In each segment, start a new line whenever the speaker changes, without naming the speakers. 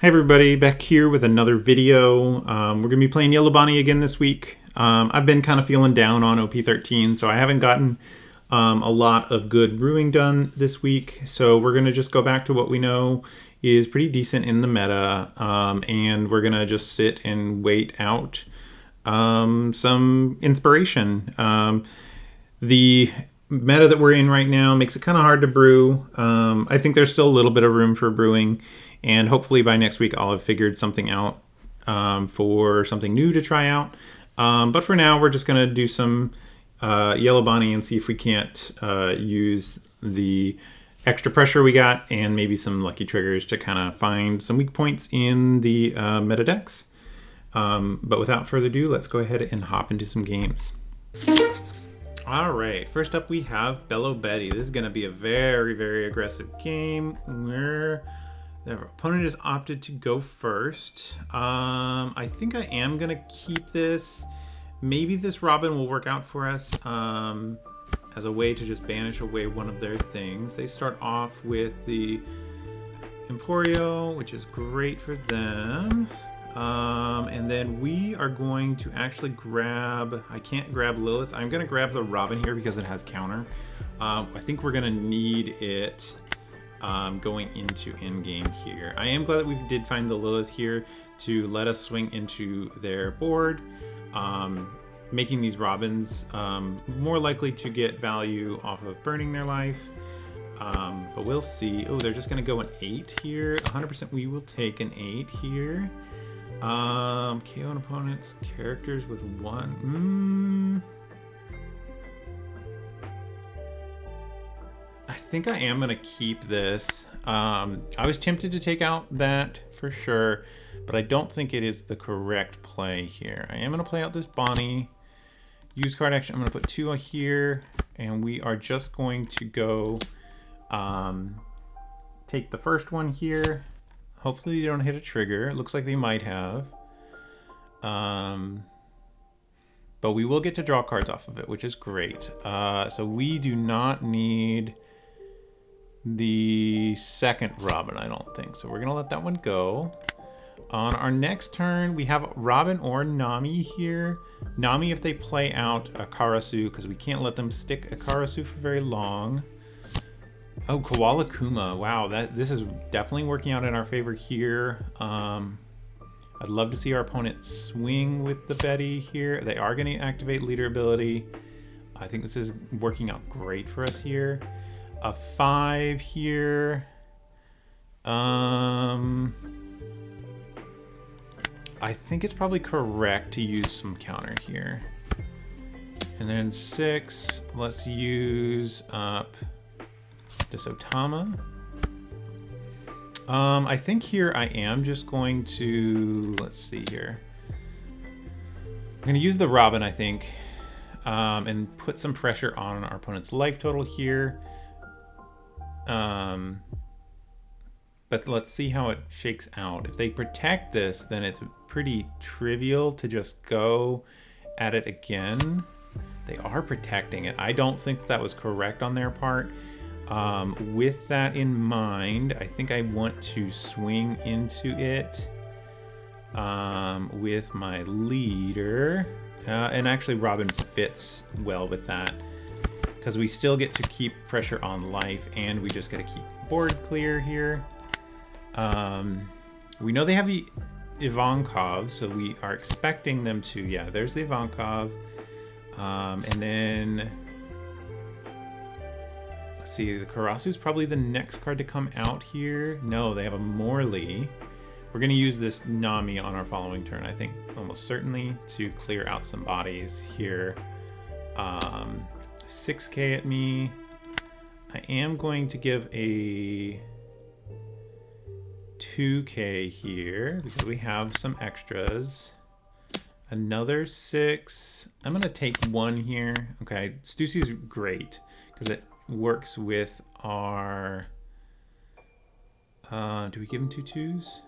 Hey everybody, back here with another video. We're going to be playing Yellow Bonney again this week. I've been kind of feeling down on OP13, so I haven't gotten a lot of good brewing done this week. So we're going to just go back to what we know is pretty decent in the meta, and we're going to just sit and wait out some inspiration. The meta that we're in right now makes it kind of hard to brew. I think there's still a little bit of room for brewing. And hopefully by next week I'll have figured something out for something new to try out. But for now, we're just going to do some Yellow Bonney and see if we can't use the extra pressure we got and maybe some lucky triggers to kind of find some weak points in the meta decks. But without further ado, let's go ahead and hop into some games. All right, first up we have Bellow Betty. This is going to be a very, very aggressive game where the opponent has opted to go first. I think I am going to keep this. Maybe this Robin will work out for us as a way to just banish away one of their things. They start off with the Emporio, which is great for them. And then we are going to actually grab... I can't grab Lilith. I'm going to grab the Robin here because it has counter. I think we're going to need it going into endgame here. I am glad that we did find the Lilith here to let us swing into their board, making these Robins more likely to get value off of burning their life. But we'll see. Oh, they're just going to go an 8 here. 100% we will take an 8 here. KO an opponent's characters with 1. I think I am going to keep this. I was tempted to take out that for sure, but I don't think it is the correct play here. I am going to play out this Bonney. Use card action. I'm going to put 2 here, and we are just going to go take the first one here. Hopefully they don't hit a trigger. It looks like they might have. But we will get to draw cards off of it, which is great. So we do not need the second Robin, I don't think. So we're going to let that one go. On our next turn, we have Robin or Nami here. Nami if they play out a Karasu, because we can't let them stick a Karasu for very long. Oh, Koala Kuma. Wow, this is definitely working out in our favor here. I'd love to see our opponent swing with the Betty here. They are going to activate leader ability. I think this is working out great for us here. A 5 here. I think it's probably correct to use some counter here. And then 6, let's use up this Otama. I think here I am just going to, let's see here. I'm going to use the Robin, I think, and put some pressure on our opponent's life total here. But let's see how it shakes out. If they protect this, then it's pretty trivial to just go at it again. They are protecting it. I don't think that was correct on their part. With that in mind, I think I want to swing into it with my leader. And actually Robin fits well with that, because we still get to keep pressure on life and we just got to keep board clear here. We know they have the Ivankov, so we are expecting them to, yeah, there's the Ivankov. And then, let's see, the Karasu is probably the next card to come out here. No, they have a Morley. We're going to use this Nami on our following turn, I think, almost certainly, to clear out some bodies here. 6k at me. I am going to give a 2k here because we have some extras. Another 6. I'm going to take 1 here. Okay, Stussy is great because it works with our... do we give him 2 2s?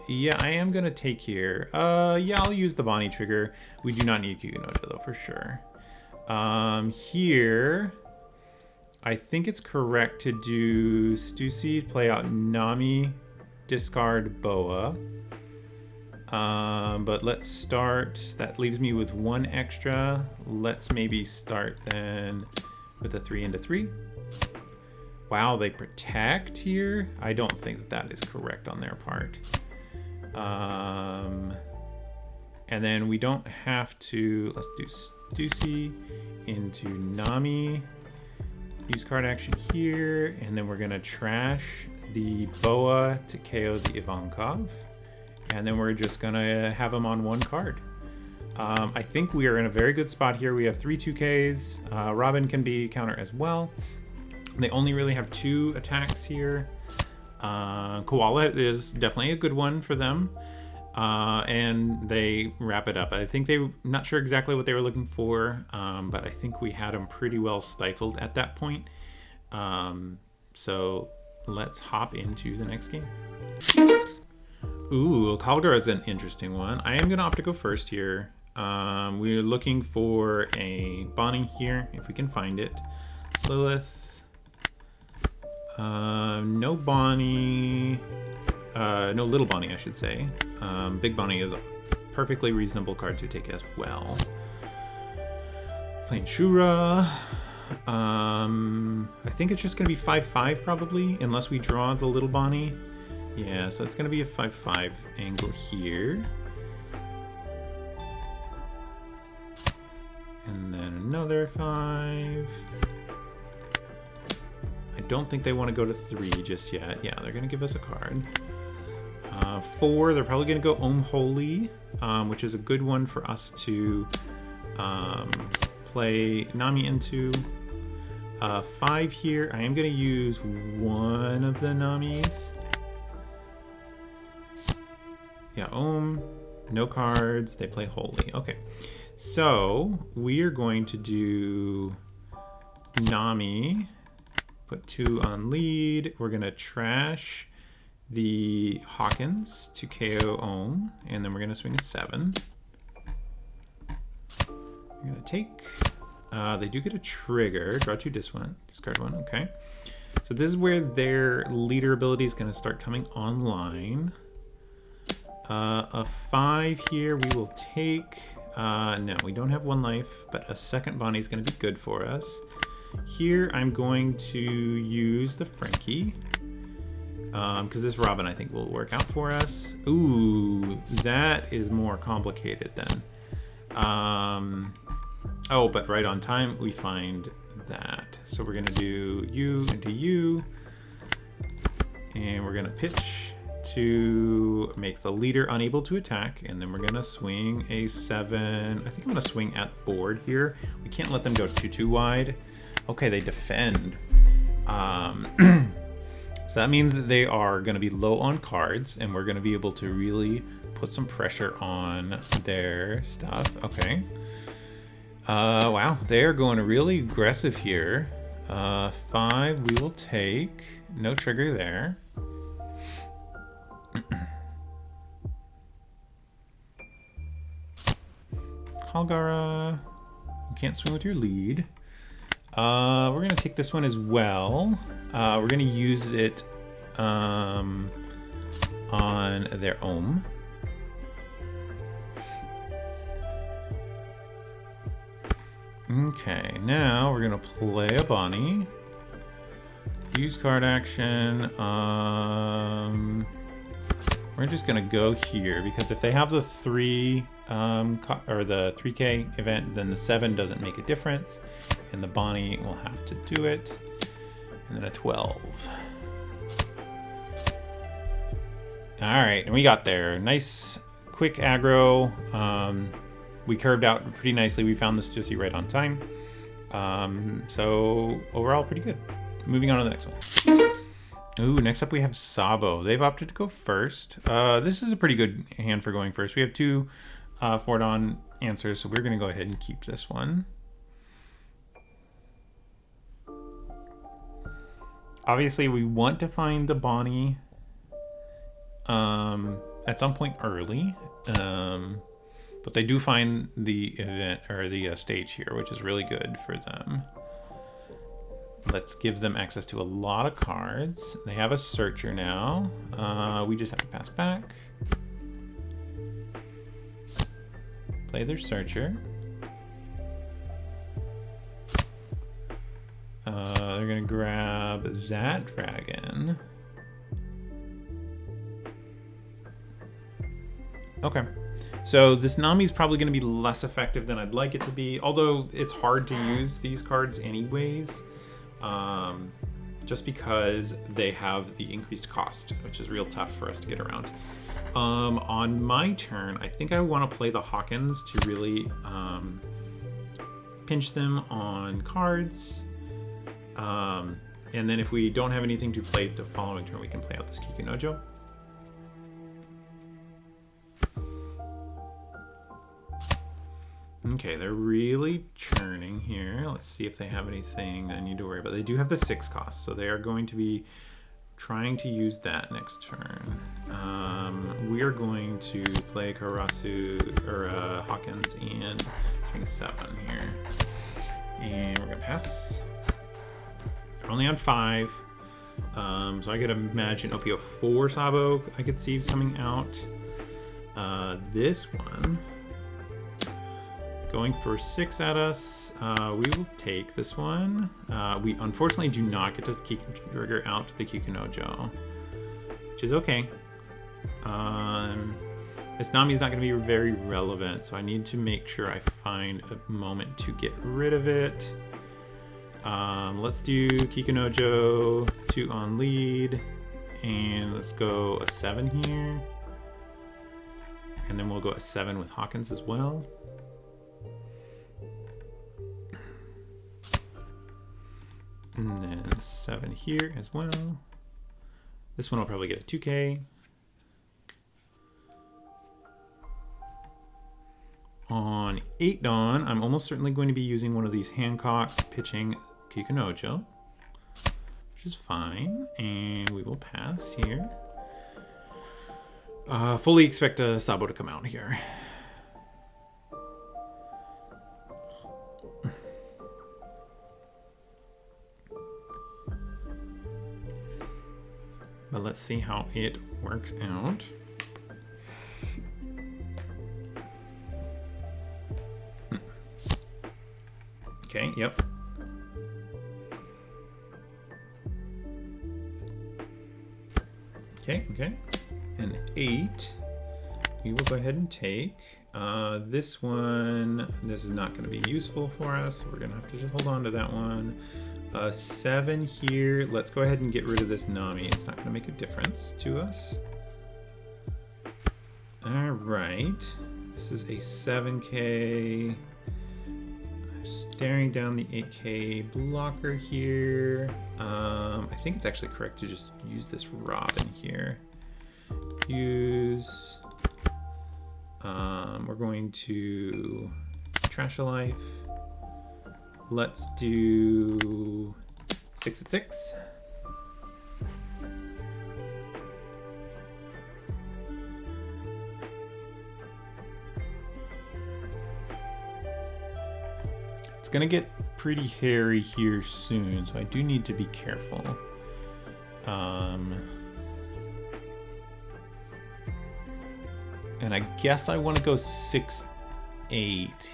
Yeah, I am going to take here. Yeah, I'll use the Bonney trigger. We do not need Kukunoja though, for sure. Here, I think it's correct to do Stussy, play out Nami, discard Boa. But let's start. That leaves me with 1 extra. Let's maybe start then with a 3 into 3. Wow, they protect here? I don't think that that is correct on their part. And then we don't have to, let's do Stussy into Nami. Use card action here, and then we're gonna trash the Boa to KO the Ivankov. And then we're just gonna have him on 1 card. I think we are in a very good spot here. We have 3 2Ks. Robin can be counter as well. They only really have 2 attacks here. Koala is definitely a good one for them. And they wrap it up. I think not sure exactly what they were looking for, but I think we had them pretty well stifled at that point. So let's hop into the next game. Ooh, Kalgar is an interesting one. I am going to opt to go first here. We're looking for a Bonney here, if we can find it. Lilith. No Bonney. No Little Bonney, I should say. Big Bonney is a perfectly reasonable card to take as well. Playing Shura. I think it's just going to be 5/5 probably, unless we draw the Little Bonney. Yeah, so it's going to be a 5/5 angle here. And then another 5. I don't think they want to go to 3 just yet. Yeah, they're going to give us a card. 4, they're probably going to go Om Holy, which is a good one for us to play Nami into. 5 here, I am going to use one of the Namis. Yeah, Om, no cards, they play Holy. Okay, so we are going to do Nami, put 2 on lead. We're going to trash the Hawkins to KO Om, and then we're going to swing a 7. We're going to take, they do get a trigger, draw 2, discard 1, okay. So this is where their leader ability is going to start coming online. A 5 here we will take. No, we don't have 1 life, but a second Bonney is going to be good for us. Here I'm going to use the Frankie, because this Robin I think will work out for us. Ooh, that is more complicated then. Oh, but right on time we find that. So we're going to do you into you, and we're going to pitch to make the leader unable to attack, and then we're gonna swing a 7. I think I'm gonna swing at board here. We can't let them go too wide. Okay, they defend. So that means that they are gonna be low on cards, and we're gonna be able to really put some pressure on their stuff. Okay. Wow, they are going really aggressive here. 5 we will take. No trigger there. Kalgara, you can't swing with your lead. We're gonna take this one as well. We're gonna use it on their Om. Okay, now we're gonna play a Bonney. Use card action. We're just gonna go here because if they have the 3 or the 3K event, then the 7 doesn't make a difference, and the Bonney will have to do it. And then a 12. All right, and we got there. Nice, quick aggro. We curved out pretty nicely. We found this Stussy right on time. So overall, pretty good. Moving on to the next one. Ooh, next up we have Sabo. They've opted to go first. This is a pretty good hand for going first. We have 2 forward-on answers, so we're going to go ahead and keep this one. Obviously, we want to find the Bonney at some point early, but they do find the event or the stage here, which is really good for them. Let's give them access to a lot of cards. They have a searcher now. We just have to pass back. Play their searcher. They're gonna grab that dragon. Okay. So this Nami's probably going to be less effective than I'd like it to be, although it's hard to use these cards anyways, just because they have the increased cost, which is real tough for us to get around. On my turn, I think I want to play the Hawkins to really pinch them on cards. And then if we don't have anything to play the following turn, we can play out this Kikunojo. Okay, they're really churning here. Let's see if they have anything I need to worry about. They do have the 6 cost, so they are going to be trying to use that next turn. We are going to play Karasu, or Hawkins, and swing a 7 here. And we're gonna pass. They're only on 5. So I could imagine OP04 Sabo I could see coming out. This one, going for 6 at us. We will take this one. We unfortunately do not get to trigger out the Kikunojo, which is okay. This Nami is not going to be very relevant, so I need to make sure I find a moment to get rid of it. Let's do Kikunojo, 2 on lead, and let's go a 7 here. And then we'll go a 7 with Hawkins as well. And then 7 here as well. This one will probably get a 2K. On 8 Dawn, I'm almost certainly going to be using one of these Hancocks pitching Kikunojo, which is fine. And we will pass here. Fully expect a Sabo to come out here. But let's see how it works out. Okay, yep. Okay. An 8. We will go ahead and take. This one, this is not going to be useful for us. We're going to have to just hold on to that one. 7 here. Let's go ahead and get rid of this Nami. It's not going to make a difference to us. All right. This is a 7K. I'm staring down the 8K blocker here. I think it's actually correct to just use this Robin here. Use. We're going to trash a life. Let's do 6 at 6. It's gonna get pretty hairy here soon, so I do need to be careful. And I guess I want to go 6-8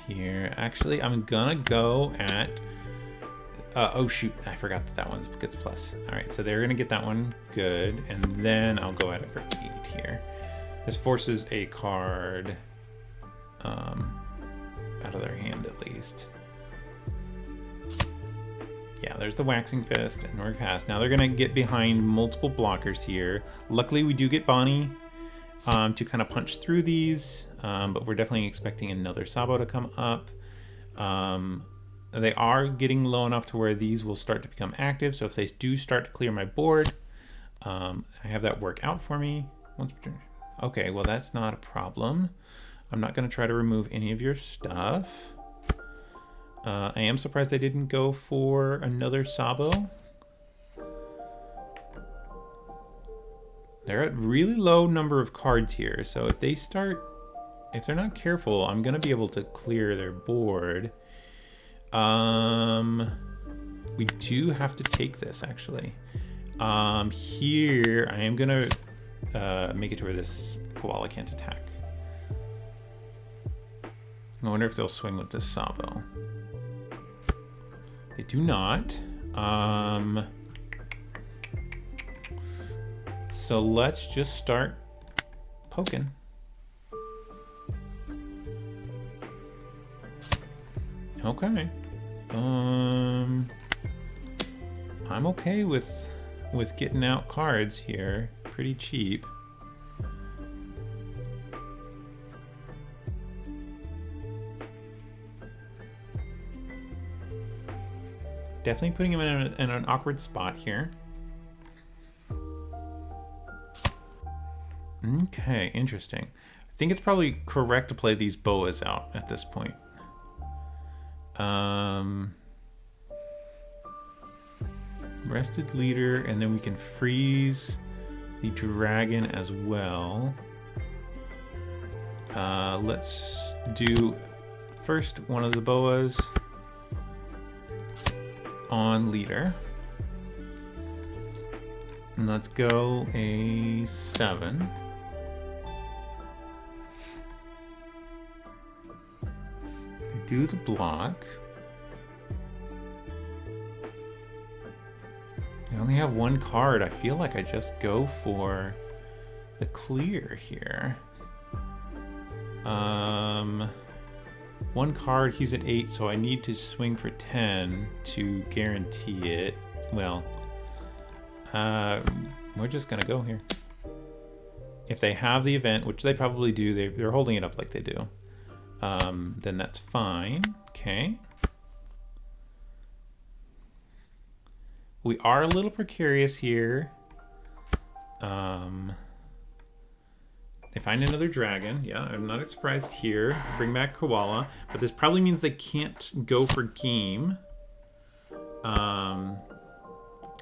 here. Actually, I'm gonna go at oh shoot, I forgot that one gets plus. All right, so they're gonna get that one good, and then I'll go at it for 8 here. This forces a card out of their hand at least. Yeah, there's the Waxing Fist, and we're past. Now they're gonna get behind multiple blockers here. Luckily, we do get Bonney to kind of punch through these, but we're definitely expecting another Sabo to come up. They are getting low enough to where these will start to become active, so if they do start to clear my board, I have that work out for me. Okay, well that's not a problem. I'm not going to try to remove any of your stuff. I am surprised they didn't go for another Sabo. They're at really low number of cards here, so if they're not careful, I'm gonna be able to clear their board. we do have to take this actually. Here, I am gonna make it to where this koala can't attack. I wonder if they'll swing with this Sabo. They do not. So let's just start poking. Okay. I'm okay with getting out cards here, pretty cheap. Definitely putting him in an awkward spot here. Okay, interesting. I think it's probably correct to play these boas out at this point. Rested leader, and then we can freeze the dragon as well. Let's do first one of the boas on leader. And let's go a 7. Do the block. I only have one card. I feel like I just go for the clear here. One card, he's at 8, so I need to swing for 10 to guarantee it. Well, we're just gonna go here. If they have the event, which they probably do, they're holding it up like they do, then that's fine. Okay. We are a little precarious here. They find another dragon. Yeah, I'm not surprised here. Bring back koala. But this probably means they can't go for game.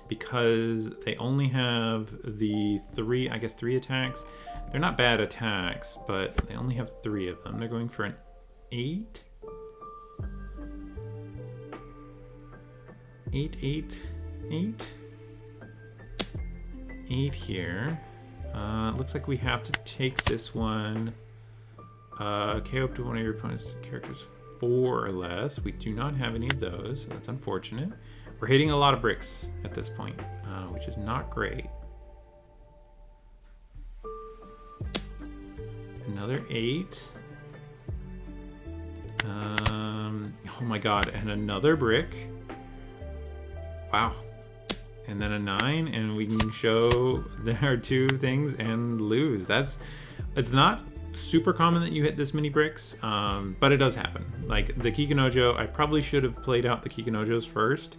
Because they only have the 3 attacks. They're not bad attacks, but they only have 3 of them. They're going for an 8. 8, 8, 8. 8 here. Looks like we have to take this one. KO up to one of your opponent's characters 4 or less. We do not have any of those, so that's unfortunate. We're hitting a lot of bricks at this point, which is not great. Another 8. Oh my god, and another brick. Wow. And then a 9, and we can show there 2 things and lose. It's not super common that you hit this many bricks, but it does happen. Like the Kikinojo, I probably should have played out the Kikinojos first,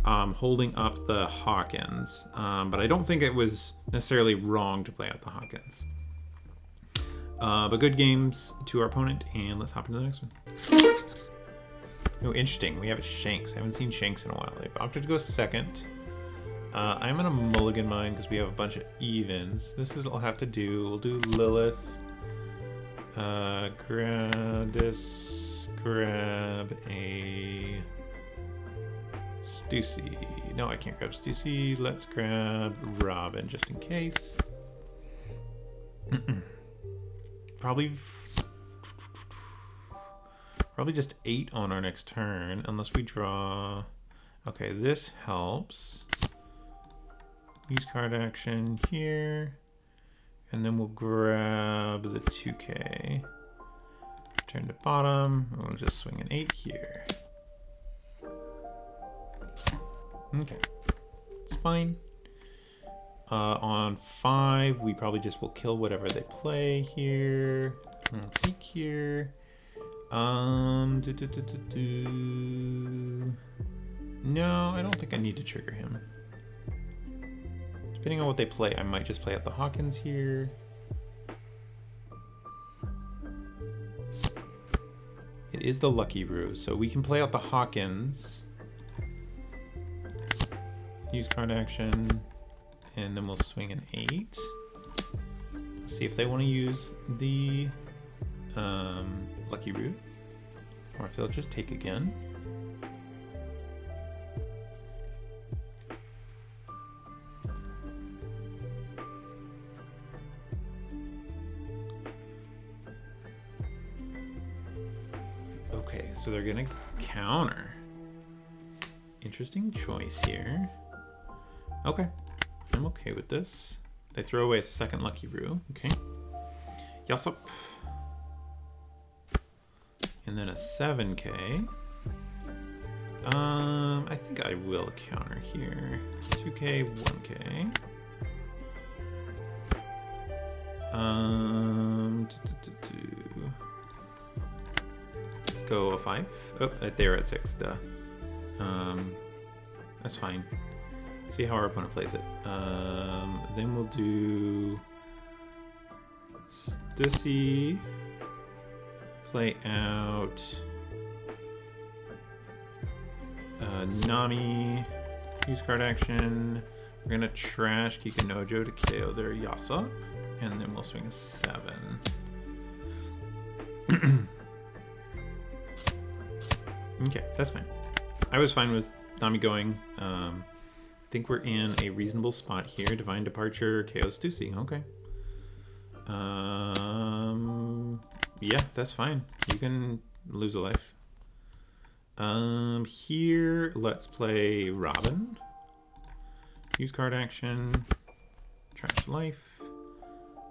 holding up the Hawkins. But I don't think it was necessarily wrong to play out the Hawkins. But good games to our opponent, and let's hop into the next one. Oh, interesting. We have Shanks. I haven't seen Shanks in a while. They've opted to go second. I'm gonna mulligan mine because we have a bunch of evens. This is what I'll have to do. We'll do Lilith. Grab this. Grab a Stussy. No, I can't grab Stussy. Let's grab Robin just in case. Probably just 8 on our next turn, unless we draw. Okay, this helps. Use card action here, and then we'll grab the 2K. Turn to bottom, and we'll just swing an 8 here. Okay, it's fine. On 5, we probably just will kill whatever they play here. We'll take here. No, I don't think I need to trigger him. Depending on what they play, I might just play out the Hawkins here. It is the Lucky Ruse, so we can play out the Hawkins. Use card action, and then we'll swing an 8. See if they want to use the Lucky Ruse, or if they'll just take again. so they're gonna counter. Interesting choice here. Okay, I'm okay with this. They throw away a second Lucky Roo. Okay. Yes up. And then a 7K. I think I will counter here. 2K, 1K. Let's go a 5. Oh, they're at 6, duh. That's fine. See how our opponent plays it. Then we'll do Stussy, play out Nami, use card action. We're gonna trash Kikanojo to KO their Yasop, and then we'll swing a 7. Okay, that's fine. I was fine with Nami going. I think we're in a reasonable spot here. Divine Departure, KO Stussy. Okay. Yeah, that's fine. You can lose a life. Here, let's play Robin. Use card action. Trash life.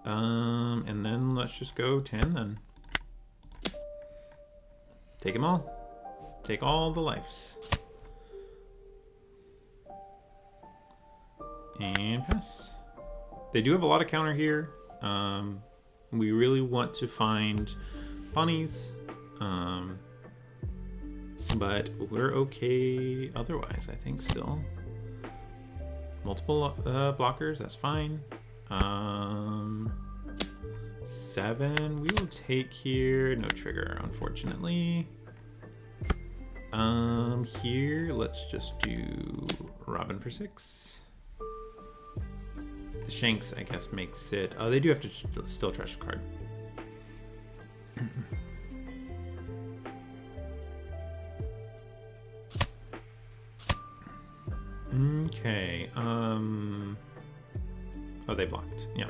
And then let's just go 10 then. Take them all. Take all the lives. And pass. They do have a lot of counter here. We really want to find bunnies. But we're okay otherwise, I think, still. Multiple blockers, that's fine. 7, we will take here. No trigger, unfortunately. Here, let's just do Robin for 6. The Shanks, I guess, makes it... Oh, they do have to still trash a card. Okay, oh, they blocked, yeah.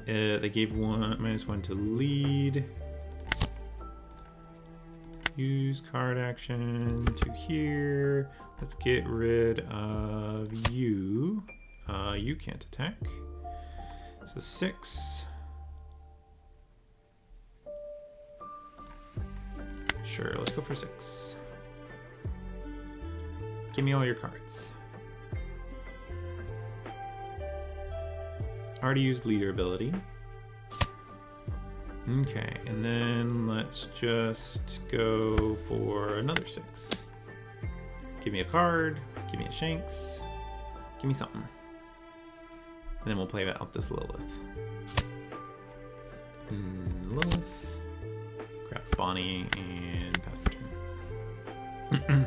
They gave -1 to lead. Use card action to here. Let's get rid of you. You can't attack. So 6. Sure, let's go for 6. Give me all your cards. Already used leader ability. Okay, and then let's just go for another 6. Give me a card, give me a Shanks, give me something. And then we'll play out this Lilith. Lilith. Grab Bonney and pass the turn.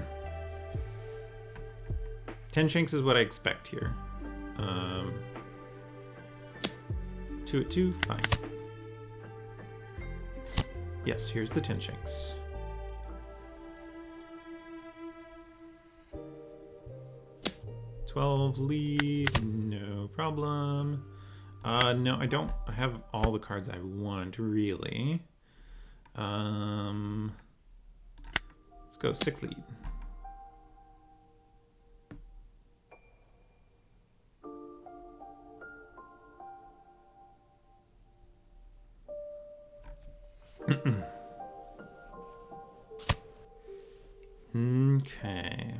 10 Shanks is what I expect here. 2 at 2, fine. Yes, here's the 10 Shanks. $12 lead, no problem. No, I don't have all the cards I want, really. Let's go 6 lead. Okay.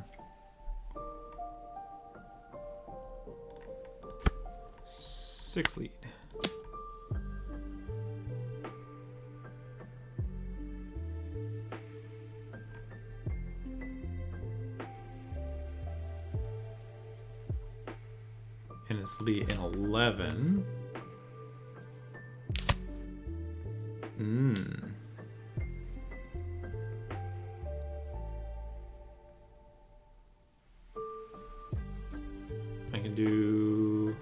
6 lead. And this will be an 11. I can do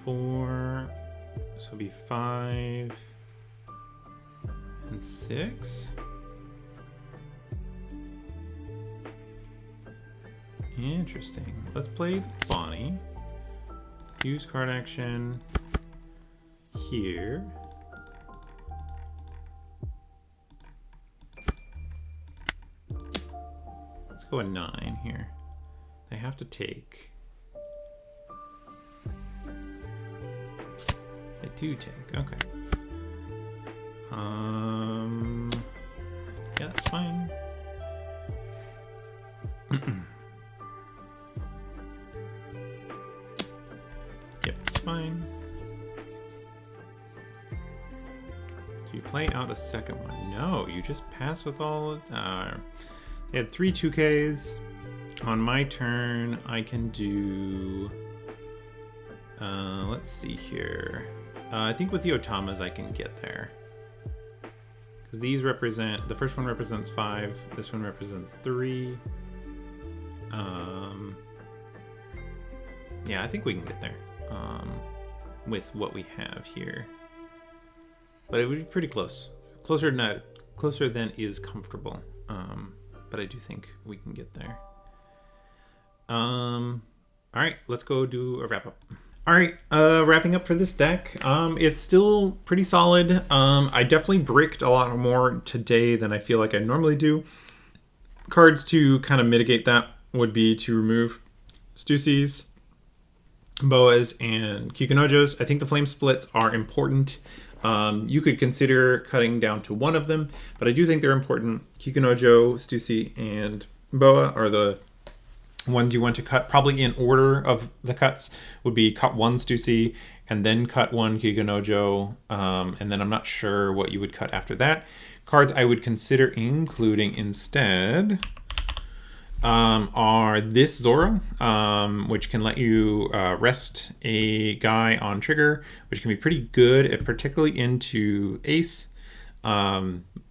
four, so it'll be 5 and 6. Interesting. Let's play the Bonney. Use card action here. go a 9 here. They have to take. They do take. Okay. Yeah, that's fine. Yep, it's fine. Do you play out a second one? No, you just pass with all. They had 3 2Ks. On my turn, I can do. Let's see here. I think with the Otamas, I can get there. Because these represent. The first one represents 5. This one represents 3. Yeah, I think we can get there. With what we have here. But it would be pretty close. Closer than is comfortable. But I do think we can get there. All right, let's go do a wrap up. All right, wrapping up for this deck. It's still pretty solid. I definitely bricked a lot more today than I feel like I normally do. Cards to kind of mitigate that would be to remove Stussy's, Boas, and Kikunojos. I think the flame splits are important. You could consider cutting down to one of them, but I do think they're important. Kikunojo, Stussy, and Boa are the ones you want to cut. Probably in order of the cuts would be cut 1 Stussy, and then cut 1 Kikunojo, and then I'm not sure what you would cut after that. Cards I would consider including instead are this Zoro, which can let you rest a guy on trigger, which can be pretty good, particularly into Ace.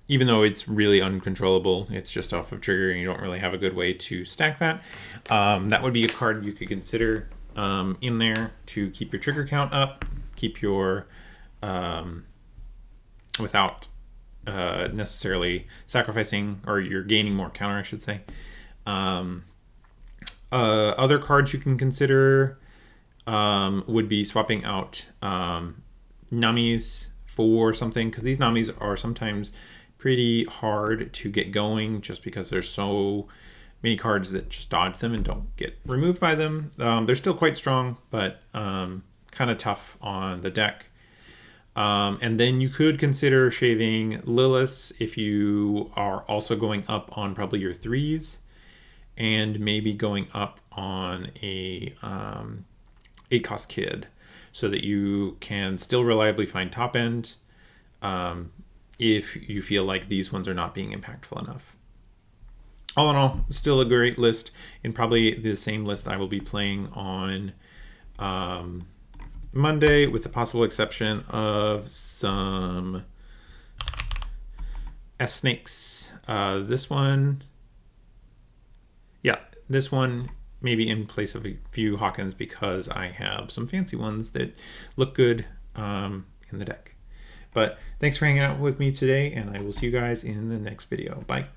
Even though it's really uncontrollable, it's just off of trigger and you don't really have a good way to stack that. That would be a card you could consider in there to keep your trigger count up, keep your, without necessarily sacrificing, or you're gaining more counter, I should say. Other cards you can consider would be swapping out Namis for something, because these Namis are sometimes pretty hard to get going just because there's so many cards that just dodge them and don't get removed by them. They're still quite strong, but kind of tough on the deck. And then you could consider shaving Liliths if you are also going up on probably your 3s, and maybe going up on a 8-cost Kid, so that you can still reliably find top end if you feel like these ones are not being impactful enough. All in all, still a great list, and probably the same list I will be playing on Monday, with the possible exception of some S-Snakes. This one, yeah, this one maybe in place of a few Hawkins, because I have some fancy ones that look good in the deck. But thanks for hanging out with me today, and I will see you guys in the next video. Bye.